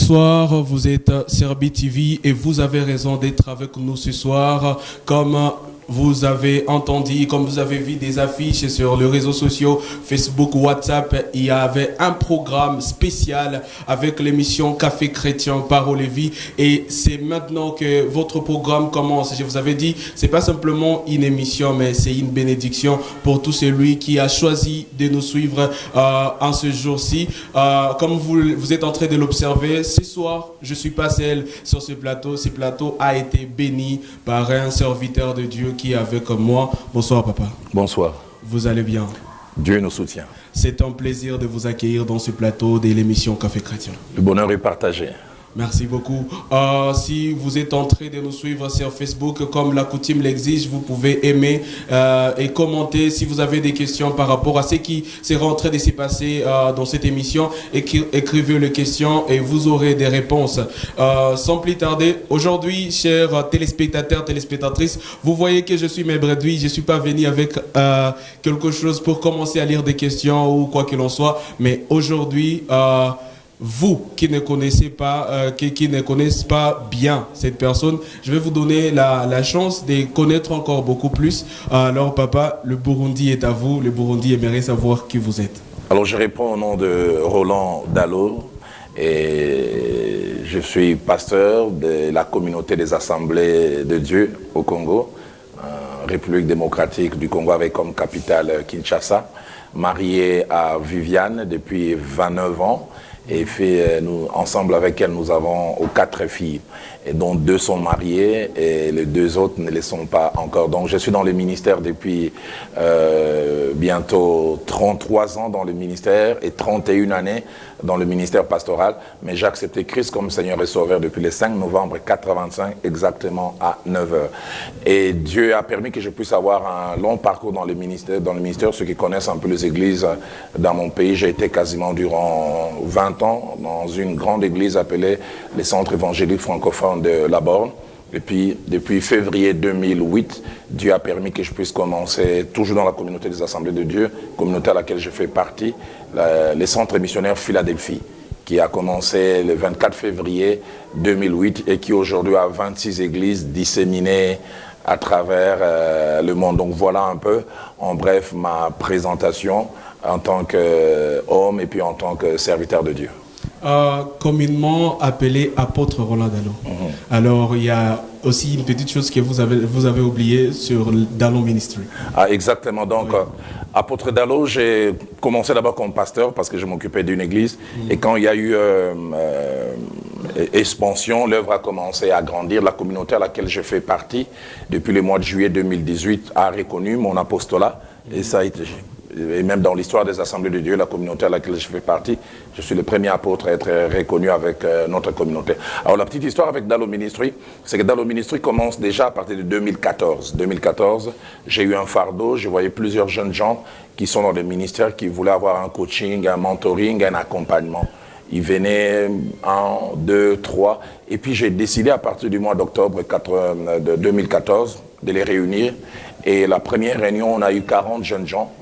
Bonsoir, vous êtes Serbie TV et vous avez raison d'être avec nous ce soir. Comme vous avez entendu, comme vous avez vu des affiches sur les réseaux sociaux, Facebook, WhatsApp, il y avait un programme spécial avec l'émission Café Chrétien Parole et Vie. Et c'est maintenant que votre programme commence. Je vous avais dit, c'est pas simplement une émission, mais c'est une bénédiction pour tout celui qui a choisi de nous suivre en ce jour-ci. Comme vous êtes en train de l'observer, ce soir, je suis pas seul sur ce plateau. Ce plateau a été béni par un serviteur de Dieu qui est avec moi. Bonsoir papa. Bonsoir. Vous allez bien? Dieu nous soutient. C'est un plaisir de vous accueillir dans ce plateau de l'émission Café Chrétien. Le bonheur est partagé. Merci beaucoup. Si vous êtes en train de nous suivre sur Facebook, comme la coutume l'exige, vous pouvez aimer et commenter. Si vous avez des questions par rapport à ce qui sera en train de se passer dans cette émission, écrivez les questions et vous aurez des réponses. Sans plus tarder, aujourd'hui, chers téléspectateurs, téléspectatrices, vous voyez que je suis mes bredouilles. Je ne suis pas venu avec quelque chose pour commencer à lire des questions ou quoi que l'on soit, mais aujourd'hui... vous qui ne connaissez pas, qui ne connaissent pas bien cette personne, je vais vous donner la chance de connaître encore beaucoup plus. Alors papa, le Burundi est à vous. Le Burundi aimerait savoir qui vous êtes. Alors je réponds au nom de Roland Dalo et je suis pasteur de la communauté des Assemblées de Dieu au Congo, République démocratique du Congo avec comme capitale Kinshasa, marié à Viviane depuis 29 ans. Et ensemble avec elle, nous avons 4 filles, et dont 2 sont mariées et les 2 autres ne le sont pas encore. Donc je suis dans le ministère depuis bientôt 33 ans dans le ministère et 31 années dans le ministère pastoral. Mais j'ai accepté Christ comme Seigneur et Sauveur depuis le 5 novembre 85, exactement à 9 h. Et Dieu a permis que je puisse avoir un long parcours dans le ministère. Ceux qui connaissent un peu les églises dans mon pays, j'ai été quasiment durant 20 ans dans une grande église appelée les Centres évangéliques francophones de La Borne. Et puis, depuis février 2008, Dieu a permis que je puisse commencer, toujours dans la communauté des Assemblées de Dieu, communauté à laquelle je fais partie, les centres missionnaires Philadelphie, qui a commencé le 24 février 2008 et qui aujourd'hui a 26 églises disséminées à travers le monde. Donc voilà un peu, en bref, ma présentation en tant qu'homme et puis en tant que serviteur de Dieu. Communément appelé apôtre Roland Dalo. Alors il y a aussi une petite chose que vous avez oublié sur Dalo Ministry. Ah, exactement. Donc apôtre Dalo, j'ai commencé d'abord comme pasteur parce que je m'occupais d'une église et quand il y a eu expansion, l'œuvre a commencé à grandir. La communauté à laquelle je fais partie depuis le mois de juillet 2018 a reconnu mon apostolat et ça a été... Et même dans l'histoire des Assemblées de Dieu, la communauté à laquelle je fais partie, je suis le premier apôtre à être reconnu avec notre communauté. Alors la petite histoire avec Dalo Ministry, c'est que Dalo Ministry commence déjà à partir de 2014. 2014, j'ai eu un fardeau, je voyais plusieurs jeunes gens qui sont dans le ministère, qui voulaient avoir un coaching, un mentoring, un accompagnement. Ils venaient 1, 2, 3, et puis j'ai décidé à partir du mois d'octobre 2014 de les réunir. Et la première réunion, on a eu 40 jeunes gens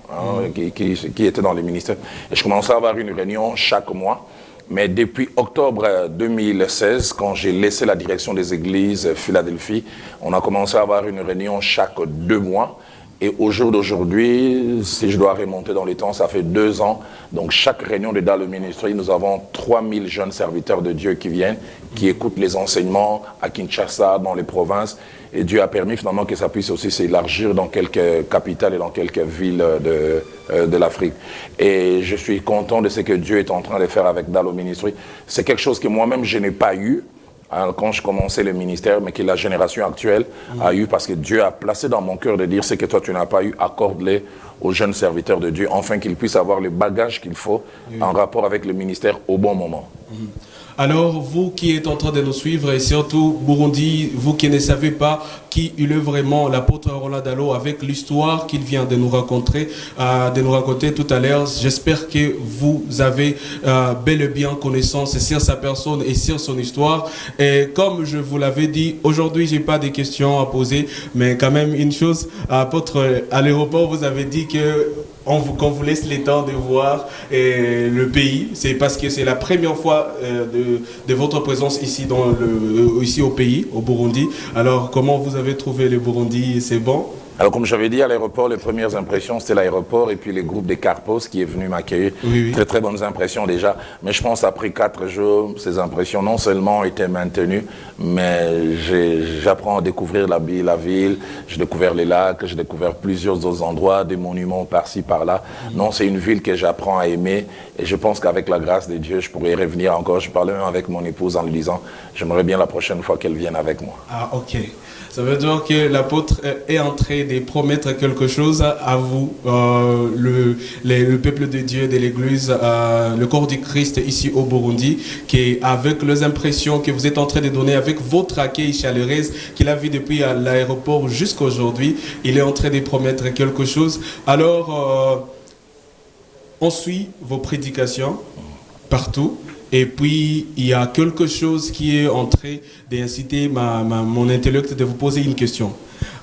qui étaient dans le ministère. Et je commençais à avoir une réunion chaque mois. Mais depuis octobre 2016, quand j'ai laissé la direction des églises Philadelphie, on a commencé à avoir une réunion chaque 2 mois. Et au jour d'aujourd'hui, si je dois remonter dans les temps, ça fait 2 ans. Donc chaque réunion de Dalo Ministry, nous avons 3000 jeunes serviteurs de Dieu qui viennent, qui écoutent les enseignements à Kinshasa, dans les provinces. Et Dieu a permis finalement que ça puisse aussi s'élargir dans quelques capitales et dans quelques villes de l'Afrique. Et je suis content de ce que Dieu est en train de faire avec Dalo Ministry. C'est quelque chose que moi-même je n'ai pas eu quand je commençais le ministère, mais que la génération actuelle a eu, parce que Dieu a placé dans mon cœur de dire ce que toi tu n'as pas eu, accorde-les aux jeunes serviteurs de Dieu, afin qu'ils puissent avoir le bagage qu'il faut en rapport avec le ministère au bon moment. Alors, vous qui êtes en train de nous suivre, et surtout Burundi, vous qui ne savez pas qui il est vraiment, l'apôtre Roland Dalo, avec l'histoire qu'il vient de nous raconter tout à l'heure, j'espère que vous avez bel et bien connaissance sur sa personne et sur son histoire. Et comme je vous l'avais dit, aujourd'hui, j'ai pas de questions à poser, mais quand même une chose, apôtre, à l'aéroport, vous avez dit dit qu'on vous laisse le temps de voir le pays. C'est parce que c'est la première fois de votre présence ici, ici au pays, au Burundi. Alors, comment vous avez trouvé le Burundi? C'est bon? Alors, comme j'avais dit à l'aéroport, les premières impressions, c'était l'aéroport et puis les groupes des Carpos qui est venu m'accueillir. Oui. Très, très bonnes impressions déjà. Mais je pense après 4 jours, ces impressions non seulement étaient maintenues, mais j'apprends à découvrir la ville. J'ai découvert les lacs, j'ai découvert plusieurs autres endroits, des monuments par-ci, par-là. Non, c'est une ville que j'apprends à aimer et je pense qu'avec la grâce de Dieu, je pourrais y revenir encore. Je parlais même avec mon épouse en lui disant, j'aimerais bien la prochaine fois qu'elle vienne avec moi. Ah, ok. Ça veut dire que l'apôtre est en train de promettre quelque chose à vous, le peuple de Dieu, de l'Église, le corps du Christ ici au Burundi, qui avec les impressions que vous êtes en train de donner, avec votre accueil chaleureux qu'il a vu depuis l'aéroport jusqu'à aujourd'hui, il est en train de promettre quelque chose. Alors, on suit vos prédications partout. Et puis, il y a quelque chose qui est en train d'inciter mon intellect de vous poser une question.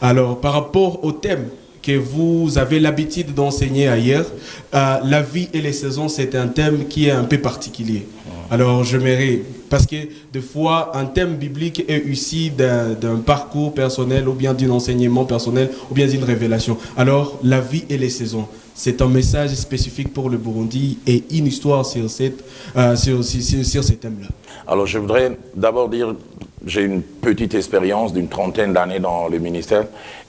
Alors, par rapport au thème que vous avez l'habitude d'enseigner ailleurs, la vie et les saisons, c'est un thème qui est un peu particulier. Alors, j'aimerais, parce que des fois, un thème biblique est issu d'un parcours personnel ou bien d'un enseignement personnel ou bien d'une révélation. Alors, la vie et les saisons, c'est un message spécifique pour le Burundi et une histoire sur ces thèmes-là. Alors, je voudrais d'abord dire, j'ai une petite expérience d'une 30aine d'années dans le ministère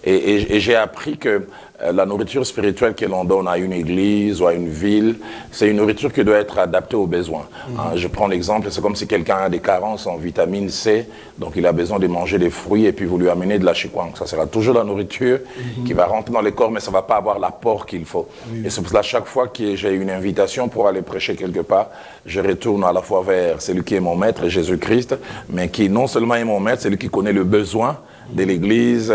et j'ai appris que la nourriture spirituelle que l'on donne à une église ou à une ville, c'est une nourriture qui doit être adaptée aux besoins. Je prends l'exemple, c'est comme si quelqu'un a des carences en vitamine C, donc il a besoin de manger des fruits et puis vous lui amenez de la chikwang. Ça sera toujours la nourriture qui va rentrer dans le corps, mais ça ne va pas avoir l'apport qu'il faut. Et c'est pour cela, chaque fois que j'ai une invitation pour aller prêcher quelque part, je retourne à la fois vers celui qui est mon maître, Jésus-Christ, mais qui non seulement est mon maître, c'est lui qui connaît le besoin de l'église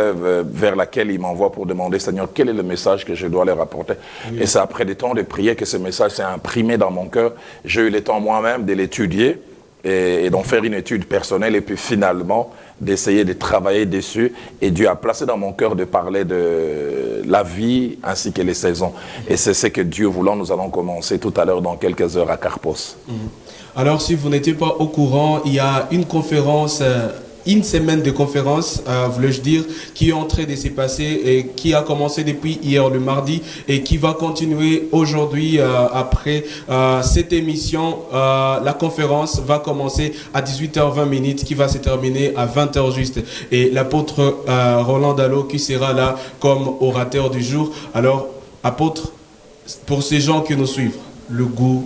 vers laquelle il m'envoie pour demander, Seigneur, quel est le message que je dois leur apporter. Et c'est après des temps de prière que ce message s'est imprimé dans mon cœur. J'ai eu le temps moi-même de l'étudier et d'en faire une étude personnelle et puis finalement d'essayer de travailler dessus. Et Dieu a placé dans mon cœur de parler de la vie ainsi que les saisons. Et c'est ce que Dieu voulant, nous allons commencer tout à l'heure dans quelques heures à Carpos. Alors, si vous n'étiez pas au courant, il y a une conférence... une semaine de conférence, voulais-je dire, qui est en train de se passer et qui a commencé depuis hier le mardi et qui va continuer aujourd'hui après cette émission. La conférence va commencer à 18h20 qui va se terminer à 20h juste. Et l'apôtre Roland Dallot qui sera là comme orateur du jour. Alors, apôtre, pour ces gens qui nous suivent, le goût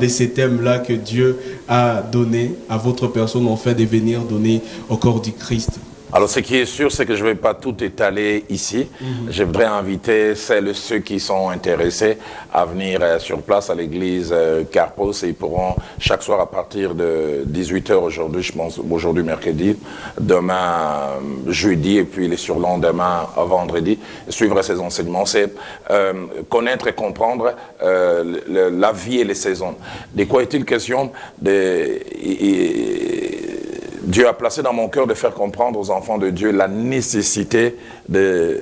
de ces thèmes-là que Dieu a donné à votre personne, en fait, de venir donner au corps du Christ. Alors, ce qui est sûr, c'est que je ne vais pas tout étaler ici. Je voudrais inviter celles et ceux qui sont intéressés à venir sur place à l'église Carpos et ils pourront chaque soir à partir de 18h aujourd'hui, je pense, aujourd'hui mercredi, demain jeudi et puis les surlendemain vendredi, suivre ces enseignements. C'est connaître et comprendre la vie et les saisons. De quoi est-il question? Dieu a placé dans mon cœur de faire comprendre aux enfants de Dieu la nécessité de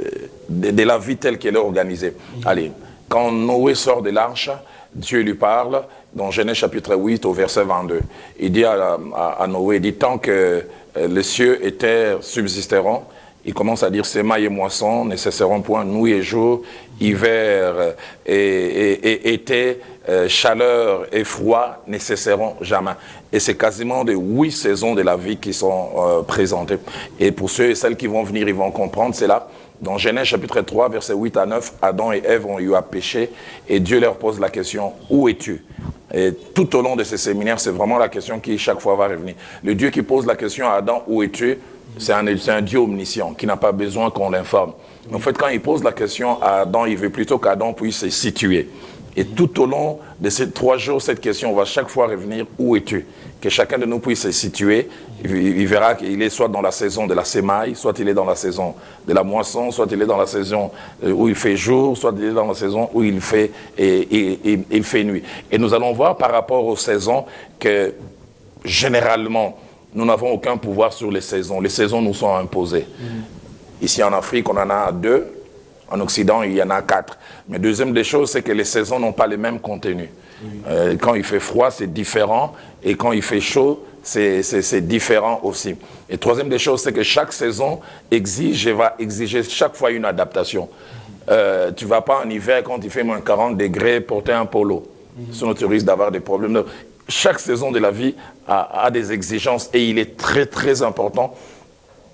la vie telle qu'elle est organisée. Allez, quand Noé sort de l'arche, Dieu lui parle dans Genèse chapitre 8 au verset 22. Il dit à Noé, il dit, tant que les cieux et terre subsisteront, il commence à dire, semailles et moissons ne cesseront point, nuit et jour, hiver et été, chaleur et froid ne cesseront jamais. Et c'est quasiment des 8 saisons de la vie qui sont présentées. Et pour ceux et celles qui vont venir, ils vont comprendre, c'est là. Dans Genèse chapitre 3, versets 8 à 9, Adam et Ève ont eu à pécher et Dieu leur pose la question, où es-tu? Et tout au long de ces séminaires, c'est vraiment la question qui chaque fois va revenir. Le Dieu qui pose la question à Adam, où es-tu? C'est un Dieu omniscient qui n'a pas besoin qu'on l'informe. En fait, quand il pose la question à Adam, il veut plutôt qu'Adam puisse se situer. Et tout au long de ces 3 jours, cette question va chaque fois revenir, où es-tu? Que chacun de nous puisse se situer. Il verra qu'il est soit dans la saison de la semaille, soit il est dans la saison de la moisson, soit il est dans la saison où il fait jour, soit il est dans la saison où il fait nuit. Et nous allons voir par rapport aux saisons que généralement, nous n'avons aucun pouvoir sur les saisons. Les saisons nous sont imposées. Ici en Afrique, on en a 2. En Occident, il y en a 4. Mais deuxième des choses, c'est que les saisons n'ont pas les mêmes contenus. Oui. Quand il fait froid, c'est différent. Et quand il fait chaud, c'est différent aussi. Et troisième des choses, c'est que chaque saison exige et va exiger chaque fois une adaptation. Tu ne vas pas en hiver, quand il fait moins 40 degrés, porter un polo. Sinon, tu risques d'avoir des problèmes. Donc, chaque saison de la vie a des exigences et il est très, très important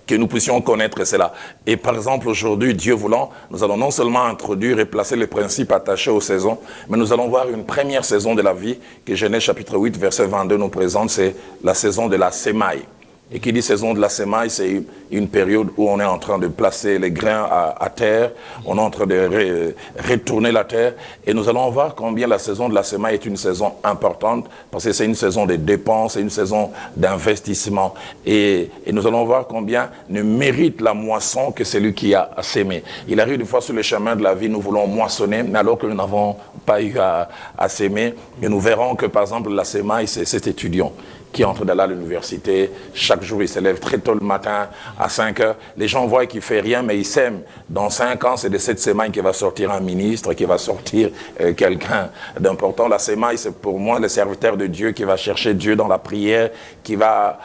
que nous puissions connaître cela. Et par exemple, aujourd'hui, Dieu voulant, nous allons non seulement introduire et placer les principes attachés aux saisons, mais nous allons voir une première saison de la vie que Genèse chapitre 8, verset 22 nous présente, c'est la saison de la sémaille. Et qui dit saison de la sémaille, c'est une période où on est en train de placer les grains à terre, on est en train de retourner la terre, et nous allons voir combien la saison de la sémaille est une saison importante, parce que c'est une saison de dépenses, c'est une saison d'investissement, et nous allons voir combien ne mérite la moisson que celui qui a sémé. Il arrive des fois sur le chemin de la vie, nous voulons moissonner, mais alors que nous n'avons pas eu à s'aimer. Et nous verrons que, par exemple, la sémaille, c'est cet étudiant qui entre à l'université. Chaque jour, il se lève très tôt le matin, à 5 heures. Les gens voient qu'il ne fait rien, mais il sème. Dans 5 ans, c'est de cette sémaille qui va sortir un ministre, qui va sortir quelqu'un d'important. La sémaille, c'est pour moi le serviteur de Dieu qui va chercher Dieu dans la prière, qui va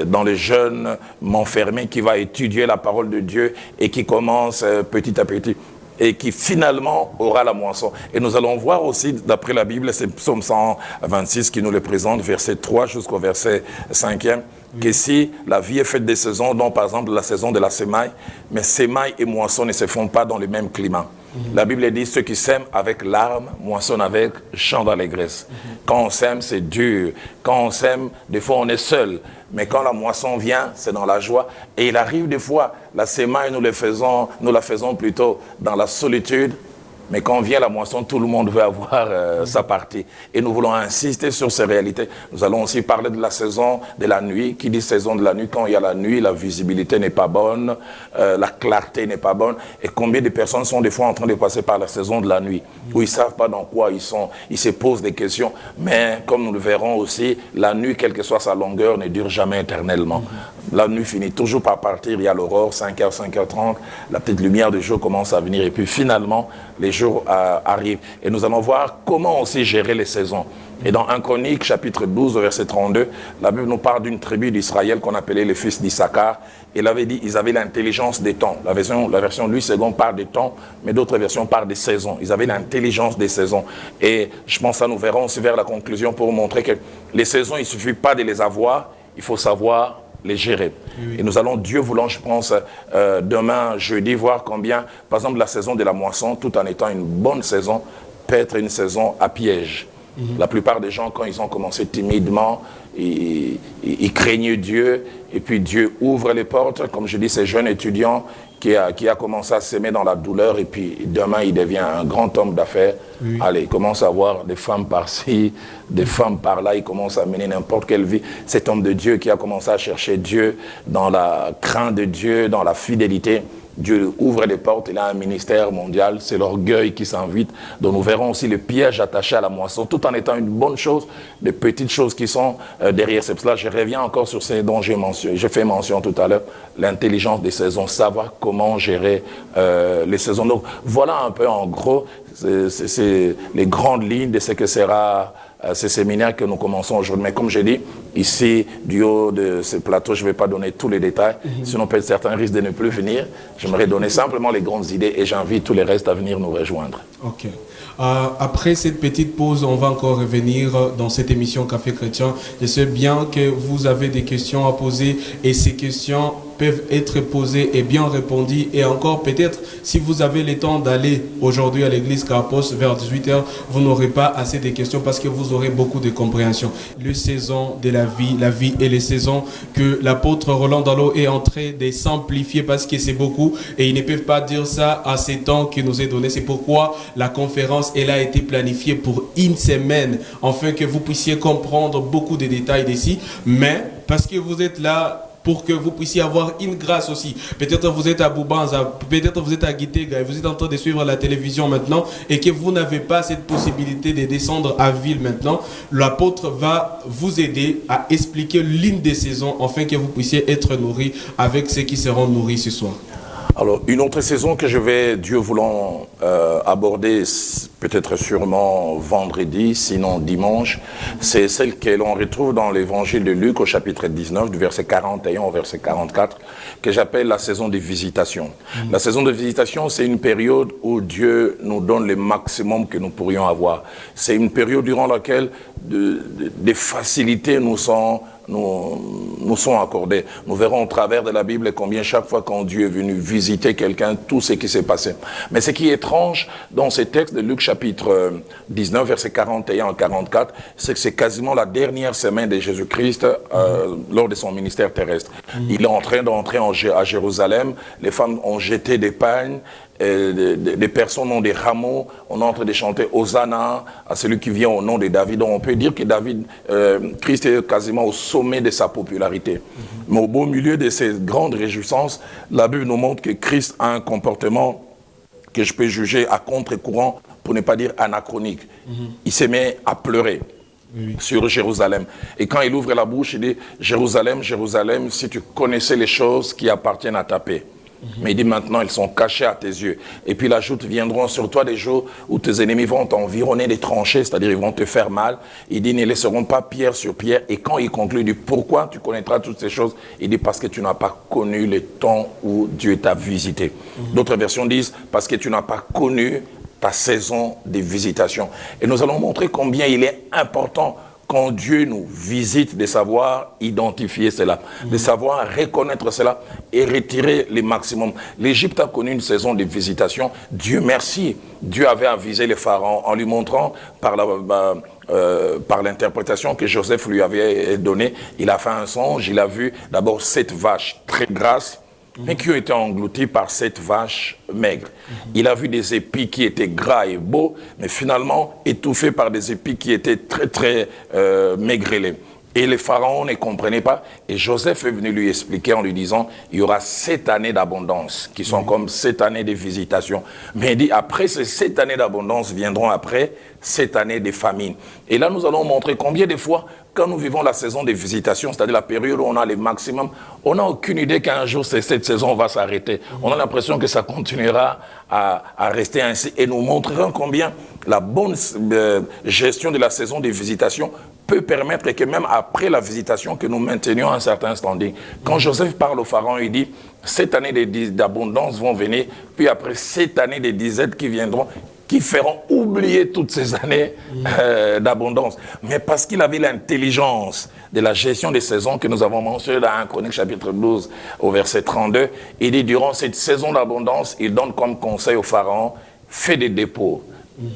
dans le jeûne m'enfermer, qui va étudier la parole de Dieu et qui commence petit à petit et qui finalement aura la moisson. Et nous allons voir aussi, d'après la Bible, c'est Psaume 126 qui nous le présente, verset 3 jusqu'au verset 5e, que si la vie est faite des saisons, dont par exemple la saison de la sémaille, mais sémaille et moisson ne se font pas dans le même climat. La Bible dit, ceux qui sèment avec larmes, moissonnent avec chant d'allégresse. Quand on sème, c'est dur. Quand on sème, des fois on est seul. Mais quand la moisson vient, c'est dans la joie. Et il arrive des fois, la sémaille, nous la faisons plutôt dans la solitude. Mais quand vient la moisson, tout le monde veut avoir sa partie. Et nous voulons insister sur ces réalités. Nous allons aussi parler de la saison de la nuit. Qui dit saison de la nuit? Quand il y a la nuit, la visibilité n'est pas bonne, la clarté n'est pas bonne. Et combien de personnes sont des fois en train de passer par la saison de la nuit, où ils ne savent pas dans quoi ils sont, ils se posent des questions. Mais comme nous le verrons aussi, la nuit, quelle que soit sa longueur, ne dure jamais éternellement. La nuit finit toujours par partir, il y a l'aurore, 5h, 5h30, la petite lumière du jour commence à venir et puis finalement, les jours arrivent. Et nous allons voir comment aussi gérer les saisons. Et dans 1 Chronique, chapitre 12, verset 32, la Bible nous parle d'une tribu d'Israël qu'on appelait les fils d'Issachar. Il avait dit, ils avaient l'intelligence des temps. La version Louis II parle des temps, mais d'autres versions parlent des saisons. Ils avaient l'intelligence des saisons. Et je pense que nous verrons aussi vers la conclusion pour montrer que les saisons, il ne suffit pas de les avoir, il faut savoir les gérer. Oui. Et nous allons, Dieu voulant, je pense, demain, jeudi, voir combien, par exemple, la saison de la moisson, tout en étant une bonne saison, peut être une saison à piège. La plupart des gens, quand ils ont commencé timidement, ils craignaient Dieu, et puis Dieu ouvre les portes, comme je dis, ces jeunes étudiants qui a commencé à s'aimer dans la douleur, et puis demain, il devient un grand homme d'affaires. Oui. Allez, il commence à voir des femmes par-ci, des femmes par-là, il commence à mener n'importe quelle vie. Cet homme de Dieu qui a commencé à chercher Dieu dans la crainte de Dieu, dans la fidélité, Dieu ouvre les portes, il a un ministère mondial, c'est l'orgueil qui s'invite. Donc nous verrons aussi le piège attaché à la moisson, tout en étant une bonne chose, des petites choses qui sont derrière. C'est pour cela que je reviens encore sur ces dont j'ai fait mention tout à l'heure, l'intelligence des saisons, savoir comment gérer les saisons. Donc voilà un peu en gros, c'est les grandes lignes de ce que sera ces séminaires que nous commençons aujourd'hui. Mais comme j'ai dit, ici, du haut de ce plateau, je ne vais pas donner tous les détails, sinon peut-être certains risquent de ne plus venir. J'aimerais donner simplement les grandes idées et j'invite tous les restes à venir nous rejoindre. Ok. Après cette petite pause, on va encore revenir dans cette émission Café Chrétien. Je sais bien que vous avez des questions à poser et ces questions peuvent être posées et bien répondues. Et encore peut-être, si vous avez le temps d'aller aujourd'hui à l'église Carpos vers 18h, vous n'aurez pas assez de questions parce que vous aurez beaucoup de compréhension. Les saisons de la vie et les saisons que l'apôtre Roland Dallot est en train de simplifier parce que c'est beaucoup et ils ne peuvent pas dire ça à ces temps qui nous est donné. C'est pourquoi la conférence, elle a été planifiée pour une semaine, afin que vous puissiez comprendre beaucoup de détails d'ici. Mais parce que vous êtes là, pour que vous puissiez avoir une grâce aussi. Peut-être vous êtes à Boubanza, peut-être vous êtes à Gitega, vous êtes en train de suivre la télévision maintenant et que vous n'avez pas cette possibilité de descendre à ville maintenant. L'apôtre va vous aider à expliquer l'une des saisons afin que vous puissiez être nourris avec ceux qui seront nourris ce soir. Alors, une autre saison que je vais, Dieu voulant, aborder, peut-être sûrement vendredi, sinon dimanche, c'est celle que l'on retrouve dans l'évangile de Luc au chapitre 19, du verset 41 au verset 44, que j'appelle la saison des visitations. La saison de visitation, c'est une période où Dieu nous donne le maximum que nous pourrions avoir. C'est une période durant laquelle des facilités nous sont accordés. Nous verrons au travers de la Bible combien chaque fois quand Dieu est venu visiter quelqu'un, tout ce qui s'est passé. Mais ce qui est étrange dans ces textes de Luc chapitre 19, versets 41 à 44, c'est que c'est quasiment la dernière semaine de Jésus-Christ lors de son ministère terrestre. Il est en train d'entrer à Jérusalem, les femmes ont jeté des pagnes, des personnes ont des rameaux, on est en train de chanter Hosanna à celui qui vient au nom de David. Donc on peut dire que Christ est quasiment au sommet de sa popularité. Mais au beau milieu de ces grandes réjouissances, la Bible nous montre que Christ a un comportement que je peux juger à contre-courant, pour ne pas dire anachronique. Il se met à pleurer. Sur Jérusalem. Et quand il ouvre la bouche, il dit « Jérusalem, Jérusalem, si tu connaissais les choses qui appartiennent à ta paix. » Mais il dit maintenant, ils sont cachés à tes yeux. Et puis il ajoute, viendront sur toi des jours où tes ennemis vont t'environner des tranchées, c'est-à-dire ils vont te faire mal. Il dit, ne laisseront pas pierre sur pierre. Et quand il conclut, il dit, pourquoi tu connaîtras toutes ces choses? Il dit, parce que tu n'as pas connu le temps où Dieu t'a visité. D'autres versions disent, parce que tu n'as pas connu ta saison de visitation. Et nous allons montrer combien il est important quand Dieu nous visite, de savoir identifier cela, de savoir reconnaître cela et retirer le maximum. L'Égypte a connu une saison de visitation. Dieu merci. Dieu avait avisé les pharaons en lui montrant par l'interprétation que Joseph lui avait donnée. Il a fait un songe, il a vu d'abord 7 vaches très grasses, mais qui ont été engloutis par cette vache maigre. Il a vu des épis qui étaient gras et beaux, mais finalement étouffés par des épis qui étaient très, très maigrelés. Et les pharaons ne comprenaient pas. Et Joseph est venu lui expliquer en lui disant, il y aura 7 années d'abondance, qui sont comme 7 années de visitation. Mais il dit, après ces 7 années d'abondance, viendront après 7 années de famine. Et là, nous allons montrer combien de fois, quand nous vivons la saison de visitation, c'est-à-dire la période où on a le maximum, on n'a aucune idée qu'un jour, cette saison va s'arrêter. On a l'impression que ça continuera à rester ainsi. Et nous montrerons combien la bonne gestion de la saison de visitation peut permettre que même après la visitation, que nous maintenions un certain standing. Quand Joseph parle au pharaon, il dit, 7 années d'abondance vont venir, puis après 7 années de disette qui viendront, qui feront oublier toutes ces années d'abondance. Mais parce qu'il avait l'intelligence de la gestion des saisons que nous avons mentionné dans 1 Chronique chapitre 12 au verset 32, il dit, durant cette saison d'abondance, il donne comme conseil au pharaon, fais des dépôts.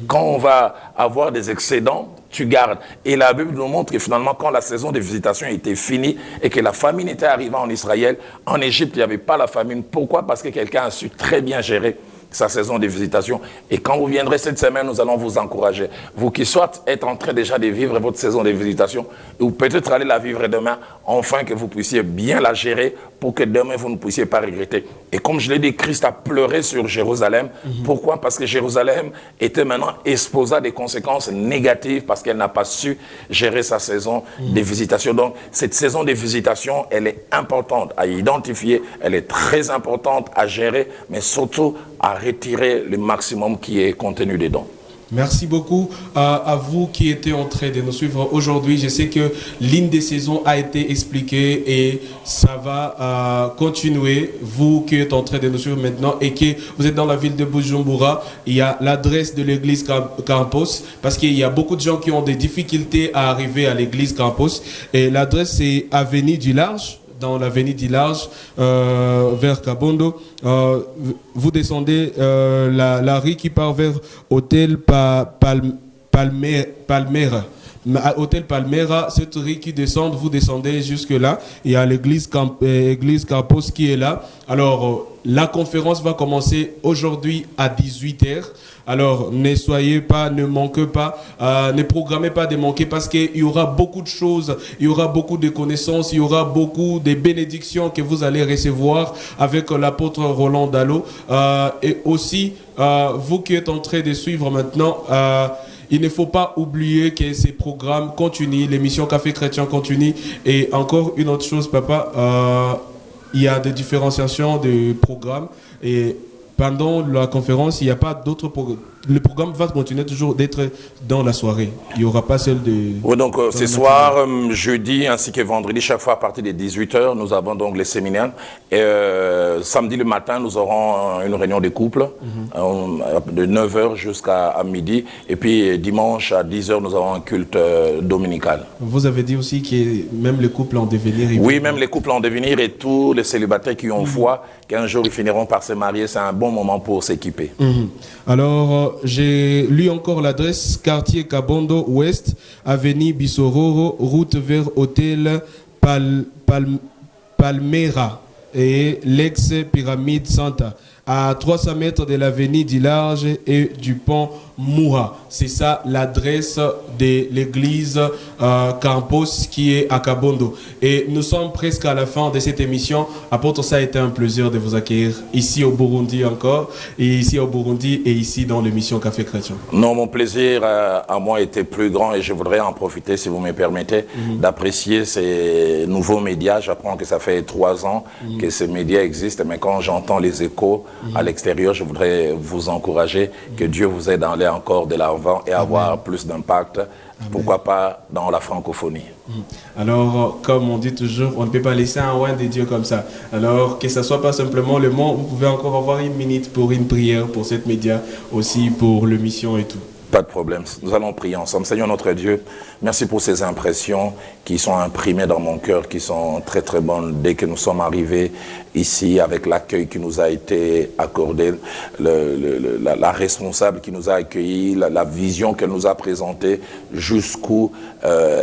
Quand on va avoir des excédents, tu gardes. Et la Bible nous montre que finalement, quand la saison de visitation était finie et que la famine était arrivée en Israël, en Égypte, il n'y avait pas la famine. Pourquoi? Parce que quelqu'un a su très bien gérer sa saison de visitation. Et quand vous viendrez cette semaine, nous allons vous encourager. Vous qui soit êtes en train déjà de vivre votre saison de visitation, ou peut-être aller la vivre demain, enfin que vous puissiez bien la gérer pour que demain vous ne puissiez pas regretter. Et comme je l'ai dit, Christ a pleuré sur Jérusalem. Pourquoi? Parce que Jérusalem était maintenant exposée à des conséquences négatives parce qu'elle n'a pas su gérer sa saison de visitation. Donc, cette saison de visitation, elle est importante à identifier, elle est très importante à gérer, mais surtout à retirer le maximum qui est contenu dedans. Merci beaucoup à vous qui étiez en train de nous suivre aujourd'hui. Je sais que l'une des saisons a été expliquée et ça va continuer. Vous qui êtes en train de nous suivre maintenant et que vous êtes dans la ville de Bujumbura, il y a l'adresse de l'église Campos parce qu'il y a beaucoup de gens qui ont des difficultés à arriver à l'église Campos. Et l'adresse c'est Avenue du Large. Dans l'avenue du Large, vers Kabondo. Vous descendez la rue qui part vers Hôtel Palmera. À Hôtel Palmera, cette rue qui descend, vous descendez jusque-là. Il y a l'église Campos qui est là. Alors, la conférence va commencer aujourd'hui à 18h. Alors, ne soyez pas, ne manquez pas, ne programmez pas de manquer parce qu'il y aura beaucoup de choses, il y aura beaucoup de connaissances, il y aura beaucoup de bénédictions que vous allez recevoir avec l'apôtre Roland Dallot. Et aussi, vous qui êtes en train de suivre maintenant, il ne faut pas oublier que ces programmes continuent, l'émission Café Chrétien continue. Et encore une autre chose, papa, il y a des différenciations de programmes et pendant la conférence, il n'y a pas d'autres programmes. Le programme va continuer toujours d'être dans la soirée. Il n'y aura pas seul de... Oui, donc ce soir, jeudi ainsi que vendredi, chaque fois à partir de 18h, nous avons donc les séminaires. Et samedi le matin, nous aurons une réunion de couple de 9h jusqu'à midi. Et puis dimanche à 10h, nous avons un culte dominical. Vous avez dit aussi que même les couples en devenir... Oui, même les couples en devenir et tous les célibataires qui ont foi, qu'un jour ils finiront par se marier, c'est un bon moment pour s'équiper. Alors, j'ai lu encore l'adresse: quartier Kabondo Ouest, avenue Bissororo, route vers hôtel Palmera et l'ex-pyramide Santa, à 300 mètres de l'avenue du Large et du pont Moura. C'est ça l'adresse de l'église Campos qui est à Kabondo. Et nous sommes presque à la fin de cette émission. Apôtre, ça a été un plaisir de vous accueillir ici au Burundi encore, et ici au Burundi et ici dans l'émission Café Chrétien. Non, mon plaisir à moi était plus grand et je voudrais en profiter, si vous me permettez, d'apprécier ces nouveaux médias. J'apprends que ça fait 3 ans que ces médias existent, mais quand j'entends les échos à l'extérieur, je voudrais vous encourager, que Dieu vous aide à aller encore de l'avant et avoir plus d'impact, pourquoi pas dans la francophonie. Alors, comme on dit toujours, on ne peut pas laisser un roi de Dieu comme ça. Alors, que ce ne soit pas simplement le mot, vous pouvez encore avoir une minute pour une prière pour cette média, aussi pour l'émission et tout. Pas de problème, nous allons prier ensemble. Seigneur notre Dieu, merci pour ces impressions qui sont imprimées dans mon cœur, qui sont très très bonnes dès que nous sommes arrivés ici, avec l'accueil qui nous a été accordé, la responsable qui nous a accueillis, la vision qu'elle nous a présentée, jusqu'où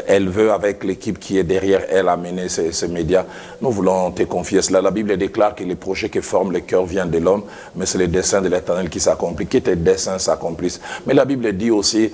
elle veut, avec l'équipe qui est derrière elle, amener ces médias. Nous voulons te confier cela. La Bible déclare que les projets qui forment le cœur viennent de l'homme, mais c'est les desseins de l'Éternel qui s'accomplissent, que tes desseins s'accomplissent. Mais la Bible dit aussi,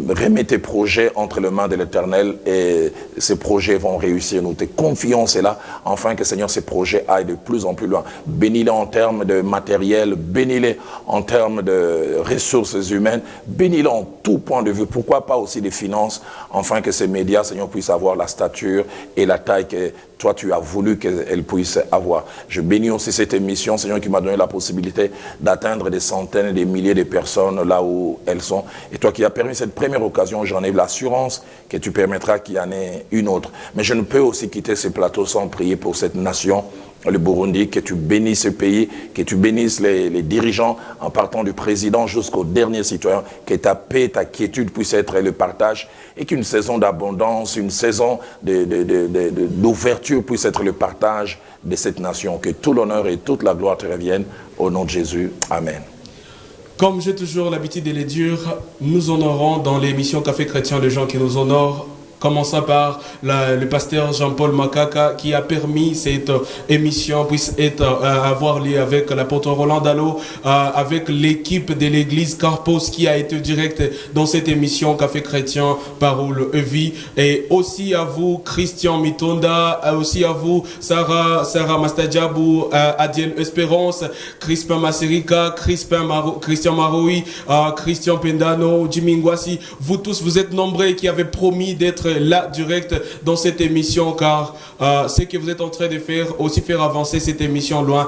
remets tes projets entre les mains de l'Éternel et ces projets vont réussir. Nous te confions cela, afin que, Seigneur, ces projets aillent de plus en plus loin. Bénis-les en termes de matériel, bénis-les en termes de ressources humaines, bénis-les en tout point de vue. Pourquoi pas aussi des finances, afin que ces médias, Seigneur, puissent avoir la stature et la taille que toi, tu as voulu qu'elle puisse avoir. Je bénis aussi cette émission, Seigneur, qui m'a donné la possibilité d'atteindre des centaines et des milliers de personnes là où elles sont. Et toi qui as permis cette première occasion, j'en ai l'assurance que tu permettras qu'il y en ait une autre. Mais je ne peux aussi quitter ce plateau sans prier pour cette nation, le Burundi, que tu bénisses ce pays, que tu bénisses les dirigeants en partant du président jusqu'au dernier citoyen, que ta paix, ta quiétude puisse être le partage et qu'une saison d'abondance, une saison d'ouverture puisse être le partage de cette nation. Que tout l'honneur et toute la gloire te reviennent au nom de Jésus. Amen. Comme j'ai toujours l'habitude de le dire, nous honorons dans l'émission Café Chrétien les gens qui nous honorent. Commençons par le pasteur Jean-Paul Makaka qui a permis cette émission puisse avoir lieu avec l'apôtre Roland Dallot, avec l'équipe de l'église Carpos qui a été direct dans cette émission Café Chrétien, Parole Vie, et aussi à vous Christian Mitonda, aussi à vous Sarah Mastadjabou, Adiel Espérance, Crispin Maserika, Christian Maroui, Christian Pendano, Jimmy Ngwasi. Vous tous, vous êtes nombreux qui avez promis d'être là direct dans cette émission, car ce que vous êtes en train de faire, aussi faire avancer cette émission loin,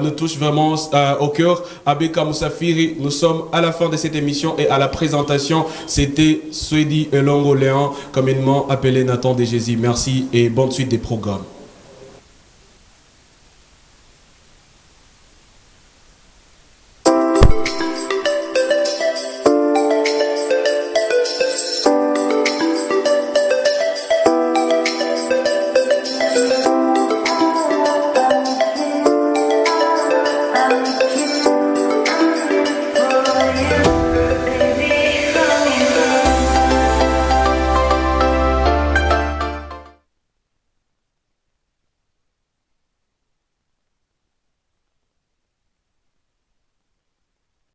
nous touche vraiment au cœur. Abeka Moussafiri, nous sommes à la fin de cette émission et à la présentation, c'était Swedi Elongo Léon, communément appelé Nathan de Jésus. Merci et bonne suite des programmes.